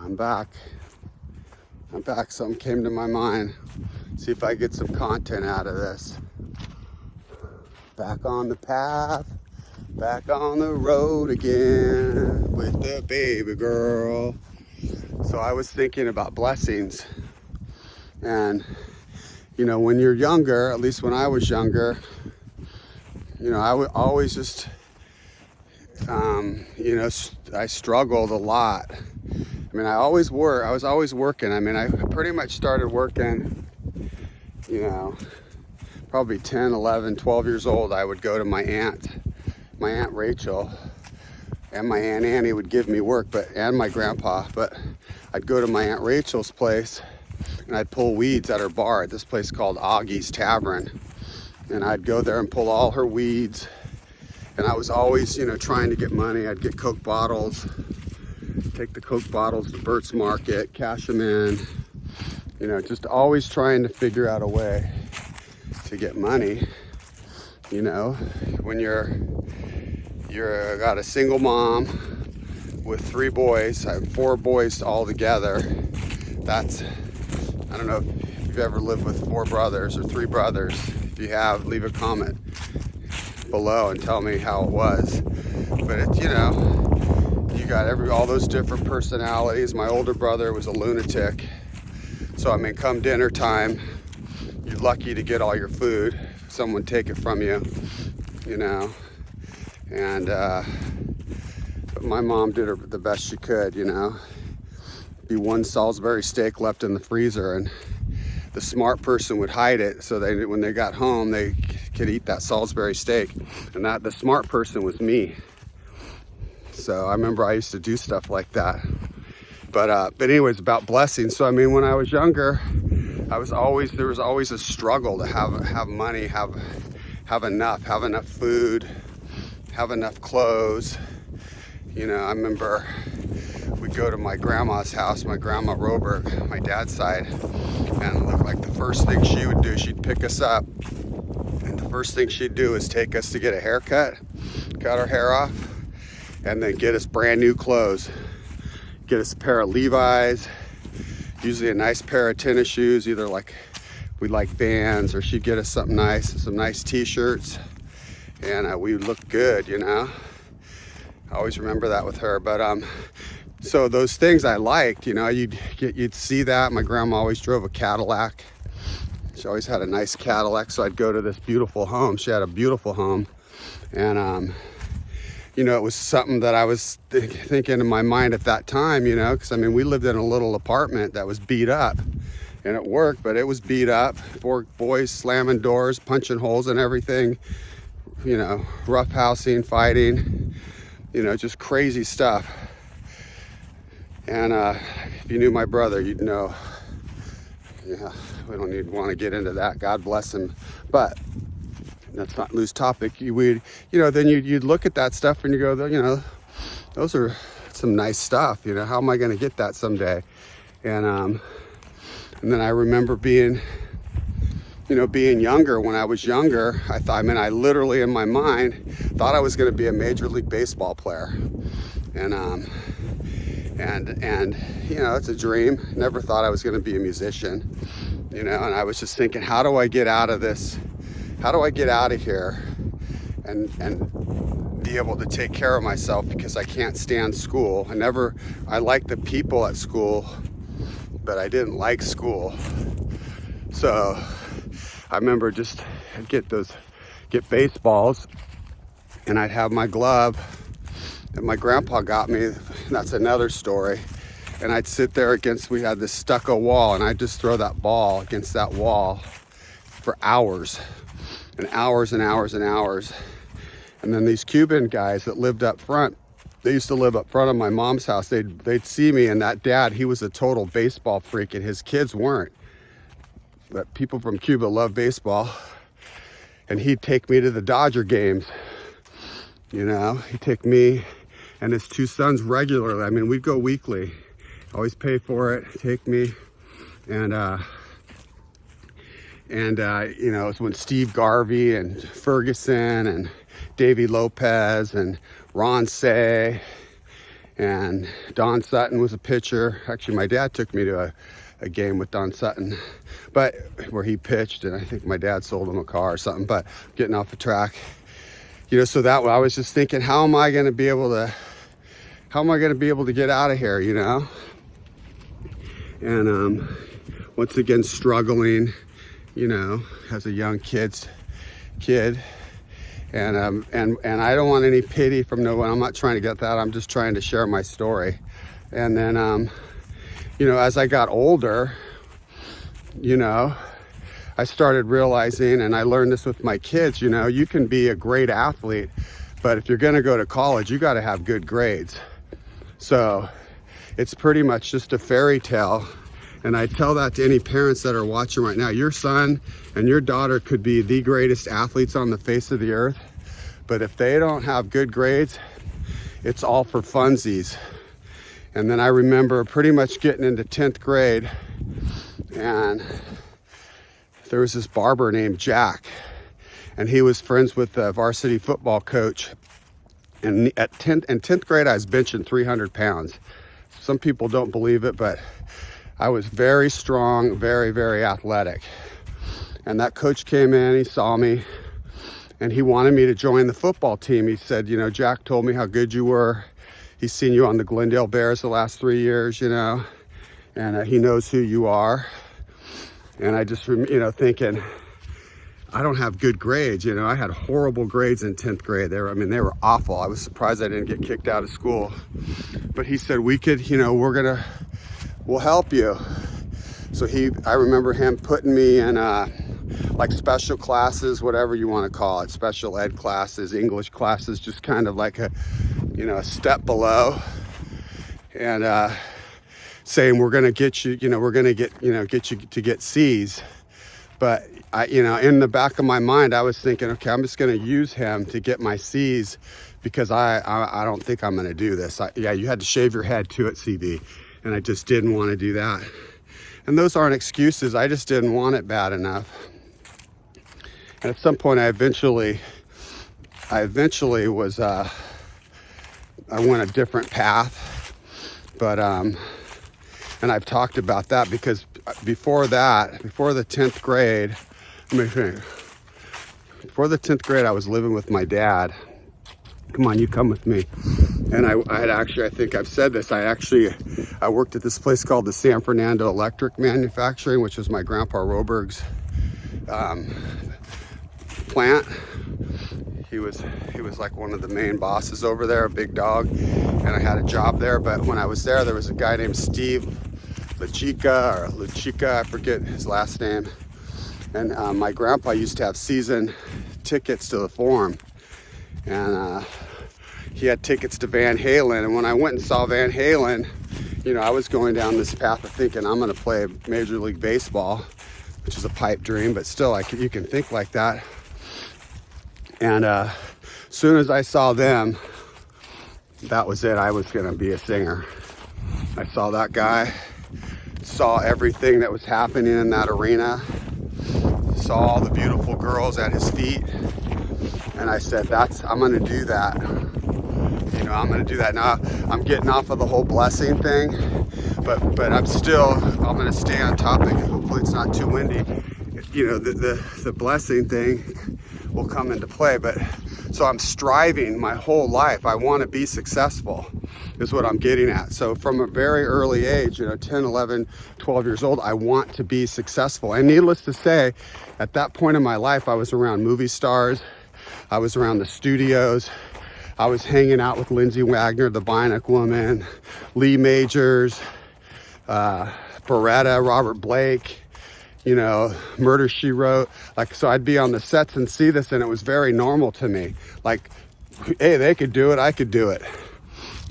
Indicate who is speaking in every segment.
Speaker 1: I'm back. Something came to my mind. See if I get some content out of this. Back on the path, back on the road again with the baby girl. So I was thinking about blessings. And, you know, when you're younger, at least when I was younger, you know, I would always just, you know, I struggled a lot. I mean, I was always working. I mean, I pretty much started working, you know, probably 10, 11, 12 years old. I would go to my Aunt Rachel, and my Aunt Annie would give me work, and my grandpa, but I'd go to my Aunt Rachel's place and I'd pull weeds at her bar at this place called Augie's Tavern. And I'd go there and pull all her weeds. And I was always, you know, trying to get money. I'd get Coke bottles, take the Coke bottles to Burt's Market, cash them in, you know, just always trying to figure out a way to get money. You know, when you're got a single mom with 3 boys, I have 4 boys all together. That's, I don't know if you've ever lived with 4 brothers or 3 brothers. If you have, leave a comment below and tell me how it was. But it's, you know, you got all those different personalities. My older brother was a lunatic. So I mean, come dinner time, you're lucky to get all your food. Someone take it from you, you know. And but my mom did the best she could, you know. Be one Salisbury steak left in the freezer, and the smart person would hide it so when they got home, they could eat that Salisbury steak. And the smart person was me. So I remember I used to do stuff like that. But anyways, about blessings. So I mean, when I was younger, there was always a struggle to have money, have enough food, have enough clothes. You know, I remember we'd go to my grandma's house, my grandma Roberg, my dad's side, and it looked like the first thing she would do, she'd pick us up, and the first thing she'd do is take us to get a haircut, cut our hair off, and then get us brand new clothes. Get us a pair of Levi's, usually a nice pair of tennis shoes, either we like Vans, or she'd get us something nice, some nice t-shirts, and we would look good, you know. I always remember that with her. But so those things I liked, you know, you'd see that. My grandma always drove a Cadillac. She always had a nice Cadillac, so I'd go to this beautiful home. She had a beautiful home, and you know, it was something that I was thinking in my mind at that time, you know, because I mean, we lived in a little apartment that was beat up, and it worked, but it was beat up. 4 boys slamming doors, punching holes and everything, you know, roughhousing, fighting, you know, just crazy stuff. And if you knew my brother, you'd know. Yeah, we don't want to get into that. God bless him. But let's not lose topic. Then you'd look at that stuff and you go, you know, those are some nice stuff. You know, how am I going to get that someday? And then I remember being younger. When I was younger, I literally in my mind thought I was going to be a Major League Baseball player. And you know, it's a dream. Never thought I was going to be a musician, you know, and I was just thinking, how do I get out of this? How do I get out of here and be able to take care of myself, because I can't stand school. I liked the people at school, but I didn't like school. So I remember I'd get baseballs, and I'd have my glove that my grandpa got me. That's another story. And I'd sit there we had this stucco wall, and I'd just throw that ball against that wall for hours and hours and hours and hours. And then these Cuban guys that lived up front, they used to live up front of my mom's house. They'd see me, and that dad, he was a total baseball freak, and his kids weren't. But people from Cuba love baseball. And he'd take me to the Dodger games. You know, he'd take me and his 2 sons regularly. I mean, we'd go weekly. Always pay for it, take me. And you know, it's when Steve Garvey and Ferguson and Davey Lopez and Ron Say And Don Sutton was a pitcher. Actually, my dad took me to a game with Don Sutton, but where he pitched, and I think my dad sold him a car or something. But getting off the track, so that I was just thinking, how am I going to be able to get out of here, And once again, struggling, as a young kid. And I don't want any pity from no one. I'm not trying to get that. I'm just trying to share my story. And then, as I got older, I started realizing, and I learned this with my kids, you can be a great athlete, but if you're going to go to college, you got to have good grades. So it's pretty much just a fairy tale. And I tell that to any parents that are watching right now. Your son and your daughter could be the greatest athletes on the face of the earth, but if they don't have good grades, it's all for funsies. And then I remember pretty much getting into 10th grade, and there was this barber named Jack, and he was friends with the varsity football coach. And in 10th grade, I was benching 300 pounds. Some people don't believe it, but I was very strong, very, very athletic. And that coach came in, he saw me, and he wanted me to join the football team. He said, Jack told me how good you were. He's seen you on the Glendale Bears the last 3 years, and he knows who you are. And I just, thinking, I don't have good grades. I had horrible grades in 10th grade. They were awful. I was surprised I didn't get kicked out of school. But he said, we could, we'll help you. So I remember him putting me in like special classes, whatever you want to call it, special ed classes, English classes, just kind of like a step below, and saying we're going to get you, we're going to get you to get C's. But in the back of my mind, I was thinking, okay, I'm just going to use him to get my C's, because I don't think I'm going to do this. You had to shave your head too at CV. And I just didn't want to do that. And those aren't excuses. I just didn't want it bad enough. And at some point, I eventually was, I went a different path. But, and I've talked about that, because before the 10th grade, before the 10th grade, I was living with my dad. Come on, you come with me. And I think I've said this, I worked at this place called the San Fernando Electric Manufacturing, which was my grandpa Roberg's plant. He was like one of the main bosses over there, a big dog, and I had a job there. But when I was there was a guy named Steve Luchica, I forget his last name. And my grandpa used to have season tickets to the Forum. And he had tickets to Van Halen. And when I went and saw Van Halen, I was going down this path of thinking I'm going to play Major League Baseball, which is a pipe dream, but still, you can think like that. And as soon as I saw them, that was it. I was going to be a singer. I saw that guy, saw everything that was happening in that arena, saw all the beautiful girls at his feet. And I said, I'm going to do that. I'm going to do that. Now I'm getting off of the whole blessing thing, but I'm going to stay on topic. Hopefully it's not too windy. The blessing thing will come into play, but so I'm striving my whole life. I want to be successful is what I'm getting at. So from a very early age, 10, 11, 12 years old, I want to be successful. And needless to say, at that point in my life, I was around movie stars. I was around the studios. I was hanging out with Lindsay Wagner, the Bionic Woman, Lee Majors, Beretta, Robert Blake, Murder, She Wrote. So I'd be on the sets and see this, and it was very normal to me. Like, hey, they could do it, I could do it,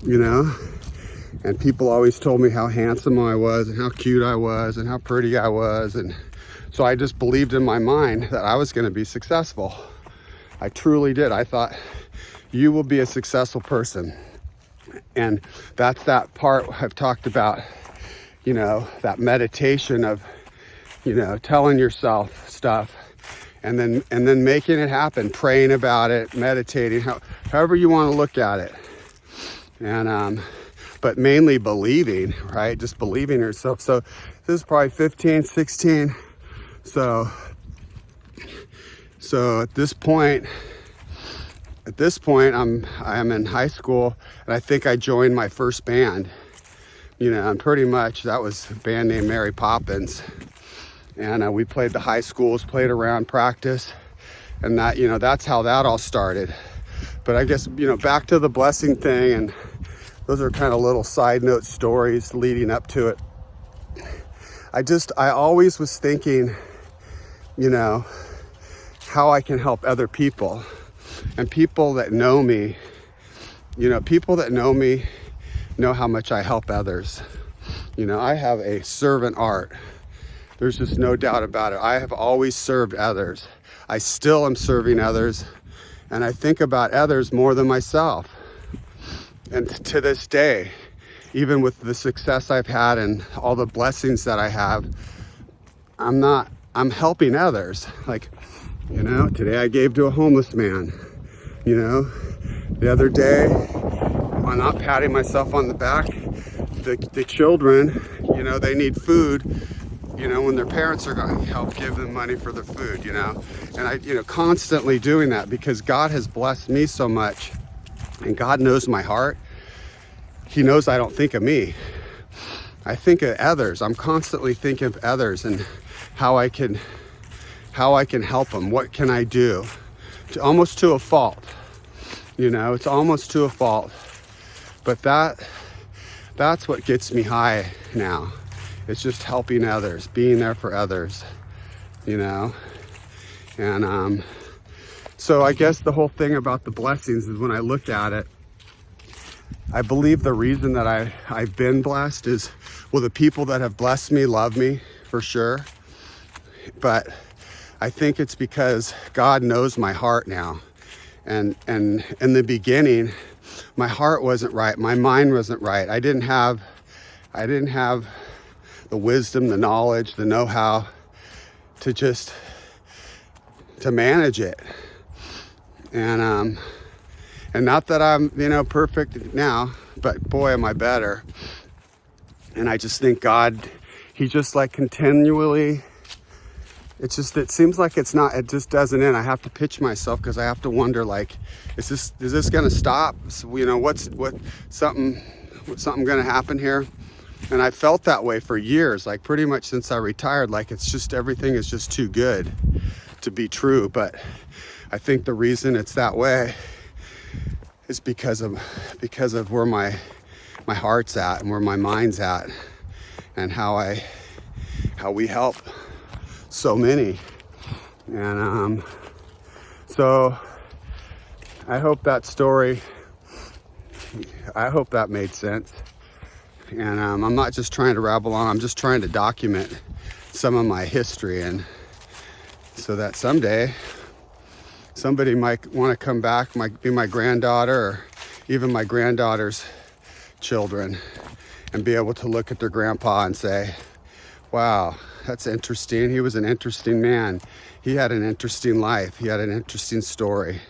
Speaker 1: And people always told me how handsome I was and how cute I was and how pretty I was. And so I just believed in my mind that I was going to be successful. I truly did. I thought, you will be a successful person. And that's that part I've talked about, that meditation of, telling yourself stuff and then making it happen, praying about it, meditating, however you want to look at it. And but mainly believing, right? Just believing herself. So this is probably 15, 16. So at this point, I'm in high school, and I think I joined my first band, and pretty much that was a band named Mary Poppins. And we played the high schools, played around, practice, and that, that's how that all started. But I guess, back to the blessing thing, and those are kind of little side note stories leading up to it. I always was thinking, how I can help other people. And people that know me, know how much I help others. I have a servant heart. There's just no doubt about it. I have always served others. I still am serving others. And I think about others more than myself. And to this day, even with the success I've had and all the blessings that I have, I'm helping others. Like, today I gave to a homeless man. The other day, I'm not patting myself on the back, the children, they need food, when their parents are going to help give them money for their food, and I, constantly doing that because God has blessed me so much, and God knows my heart. He knows I don't think of me. I think of others. I'm constantly thinking of others and how I can help them. What can I do? Almost to a fault. It's almost to a fault. But that's what gets me high now. It's just helping others, being there for others, And so I guess the whole thing about the blessings is when I look at it, I believe the reason that I've been blessed is, the people that have blessed me love me for sure. But I think it's because God knows my heart now. And in the beginning, my heart wasn't right. My mind wasn't right. I didn't have the wisdom, the knowledge, the know-how to manage it. And not that I'm, perfect now, but boy, am I better. And I just think God, he just like continually, it seems like it just doesn't end. I have to pitch myself because I have to wonder, like, is this going to stop? So, what's something going to happen here? And I felt that way for years, like pretty much since I retired, like everything is just too good to be true. But I think the reason it's that way is because of where my heart's at and where my mind's at, and how we help so many. And so I hope that made sense. And I'm not just trying to rabble on, I'm just trying to document some of my history, and so that someday somebody might want to come back, might be my granddaughter or even my granddaughter's children, and be able to look at their grandpa and say, wow, that's interesting. He was an interesting man. He had an interesting life. He had an interesting story,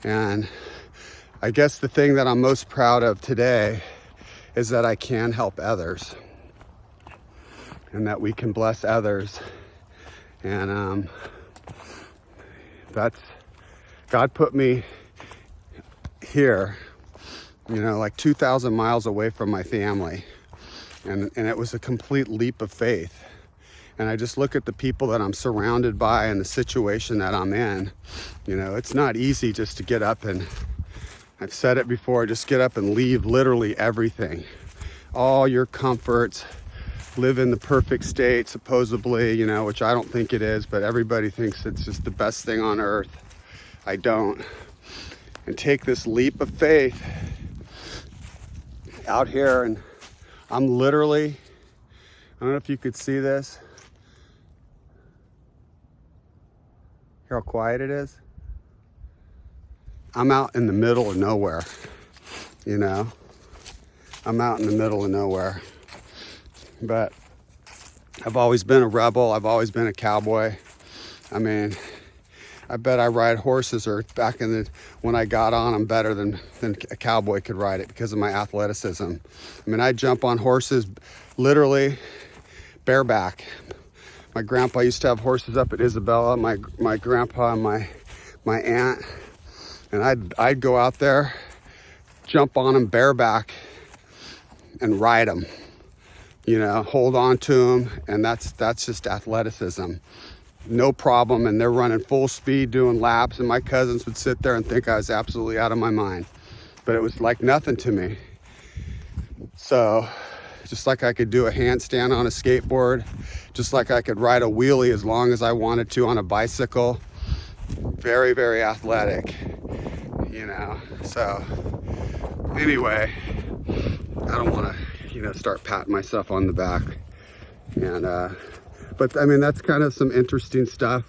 Speaker 1: And I guess the thing that I'm most proud of today is that I can help others, and that we can bless others. And God put me here, like 2,000 miles away from my family. And it was a complete leap of faith. And I just look at the people that I'm surrounded by and the situation that I'm in. It's not easy just to get up, and I've said it before, just get up and leave literally everything. All your comforts, live in the perfect state, supposedly, which I don't think it is, but everybody thinks it's just the best thing on earth. I don't. And take this leap of faith out here, and I'm literally, I don't know if you could see this. Hear how quiet it is? I'm out in the middle of nowhere, I'm out in the middle of nowhere. But I've always been a rebel. I've always been a cowboy. I mean, I bet I ride horses, or back in the, when I got on them, better than a cowboy could ride it because of my athleticism. I mean, I jump on horses literally bareback. My grandpa used to have horses up at Isabella, my grandpa and my aunt, and I'd go out there, jump on them bareback and ride them, you know, hold on to them. And that's just athleticism. No problem. And they're running full speed doing laps, and my cousins would sit there and think I was absolutely out of my mind, but it was like nothing to me. So just like I could do a handstand on a skateboard, just like I could ride a wheelie as long as I wanted to on a bicycle. Very, very athletic, you know. So anyway, I don't want to, you know, start patting myself on the back. And but I mean, that's kind of some interesting stuff,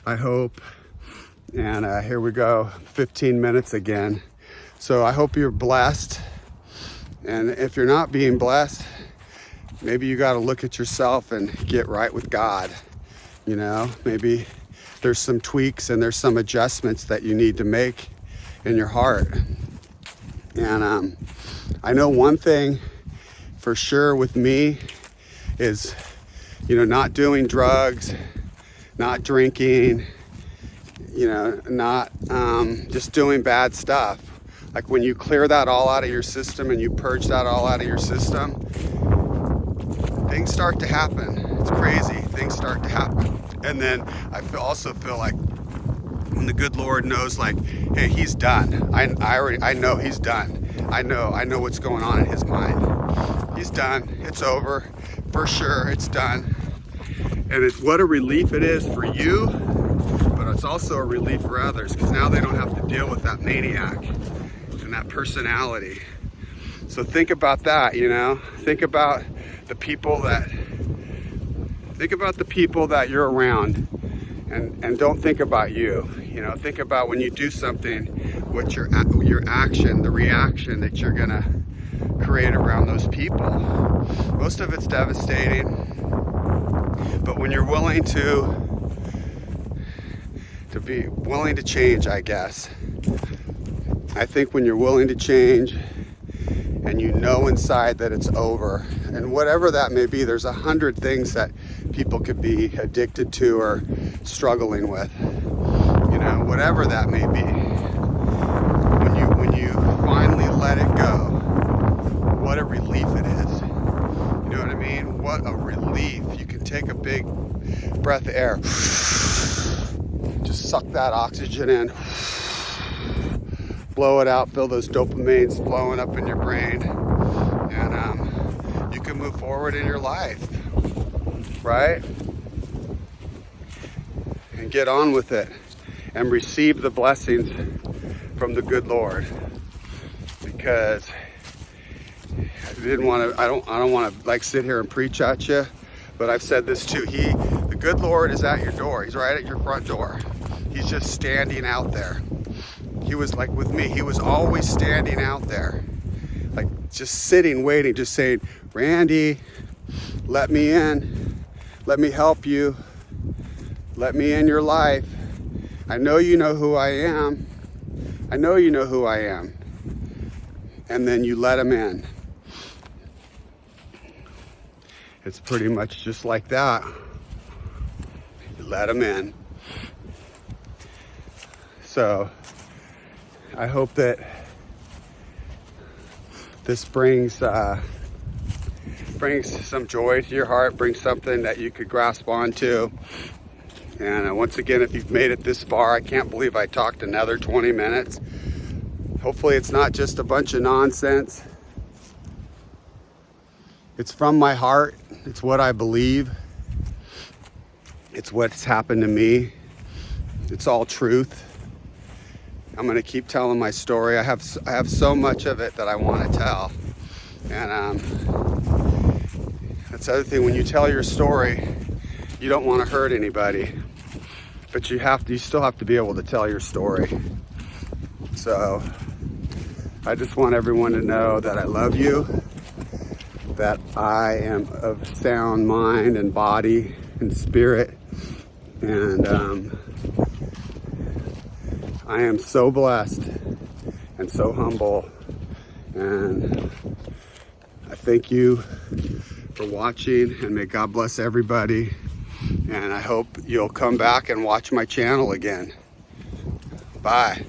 Speaker 1: I hope. And here we go, 15 minutes again. So I hope you're blessed. And if you're not being blessed, maybe you got to look at yourself and get right with God. You know, maybe there's some tweaks and there's some adjustments that you need to make in your heart. And I know one thing for sure with me is, you know, not doing drugs, not drinking, you know, not just doing bad stuff. Like when you clear that all out of your system and you purge that all out of your system, things start to happen. It's crazy. Things start to happen. And then I also feel like when the good Lord knows, like, hey, he's done. I know he's done. I know what's going on in his mind. He's done. It's over. For sure, it's done. And what a relief it is for you, but it's also a relief for others, because now they don't have to deal with that maniac and that personality. So think about that, you know. Think about the people that you're around, and don't think about you. You know, think about when you do something, what your action, the reaction that you're gonna create around those people. Most of it's devastating, but when you're willing to be willing to change, I guess. I think when you're willing to change and you know inside that it's over, and whatever that may be, there's 100 things that people could be addicted to or struggling with, you know, whatever that may be. When you finally let it go, what a relief it is. You know what I mean? What a relief. You can take a big breath of air, just suck that oxygen in, blow it out, feel those dopamines flowing up in your brain, and you can move forward in your life, right? And get on with it and receive the blessings from the good Lord. Because I don't want to like sit here and preach at you, but I've said this too. The good Lord is at your door. He's right at your front door. He's just standing out there. He was like with me. He was always standing out there, like just sitting, waiting, just saying, Randy, let me in. Let me help you. Let me in your life. I know you know who I am. I know you know who I am. And then you let him in. It's pretty much just like that. You let him in. So I hope that this brings some joy to your heart, brings something that you could grasp onto. And once again, if you've made it this far, I can't believe I talked another 20 minutes. Hopefully it's not just a bunch of nonsense. It's from my heart. It's what I believe. It's what's happened to me. It's all truth. I'm gonna keep telling my story. I have so much of it that I want to tell. And that's the other thing, when you tell your story, you don't want to hurt anybody, but you still have to be able to tell your story. So I just want everyone to know that I love you, that I am of sound mind and body and spirit, and I am so blessed and so humble, and I thank you for watching, and may God bless everybody, and I hope you'll come back and watch my channel again. Bye.